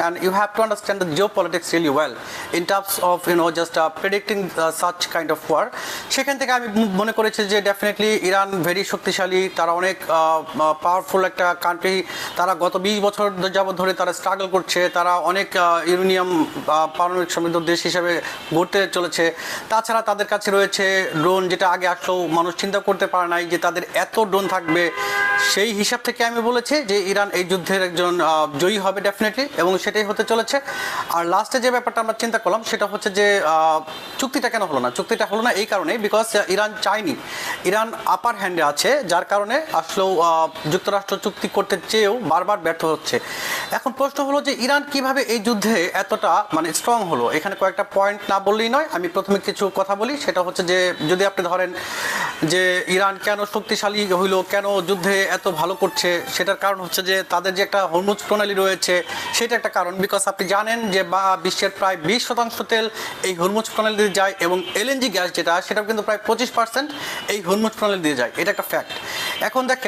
and you have to understand the geopolitics really well in terms of just predicting such kind of war সেখান থেকে আমি মনে করেছি যে ডেফিনেটলি ইরান ভেরি শক্তিশালী তারা অনেক পাওয়ারফুল একটা কান্ট্রি তারা গত 20 বছর যাবত ধরে তারা স্ট্রাগল করছে তারা অনেক ইউরেনিয়াম পারমাণবিক সমৃদ্ধ দেশ হিসেবে গড়তে চলেছে তাছাড়া তাদের কাছে রয়েছে ড্রোন যেটা আগে আসলেও মানুষ চিন্তা করতে পারে নাই যে তাদের এত ড্রোন থাকবে সেই হিসাব থেকে আমি বলেছি যে ইরান এই যুদ্ধের একজন জয়ী হবে ডেফিনেটলি এবং সেটাই হতে চলেছে আর লাস্টে যে ব্যাপারটা আমরা চিন্তা করলাম সেটা হচ্ছে যে চুক্তিটা কেন হলো না চুক্তিটা হলো না এই কারণে বিকজ ইরান চায়নি ইরান আপার হ্যান্ডে আছে যার কারণে আসলেও যুক্তরাষ্ট্র চুক্তি করতে চেয়েও বারবার ব্যর্থ হচ্ছে এখন প্রশ্ন হলো যে ইরান কিভাবে এই যুদ্ধে এতটা মানে স্ট্রং হলো এখানে কয়েকটা পয়েন্ট না বললেই নয় আমি প্রথমে কিছু কথা বলি সেটা হচ্ছে যে যদি আপনি ধরেন যে ইরান কেন শক্তিশালী হইলো কেন যুদ্ধে এত ভালো করছে সেটার কারণ হচ্ছে যে তাদের যে একটা হরমুজ প্রণালী রয়েছে সেটা একটা কারণ বিকজ আপনি জানেন যে বা বিশ্বের প্রায় 20% তেল এই হরমুজ প্রণালী দিয়ে যায় এবং এলএনজি গ্যাস যেটা সেটাও কিন্তু প্রায় 25% এই হরমুজ প্রণালী দিয়ে যায় এটা একটা ফ্যাক্ট এখন দেখেন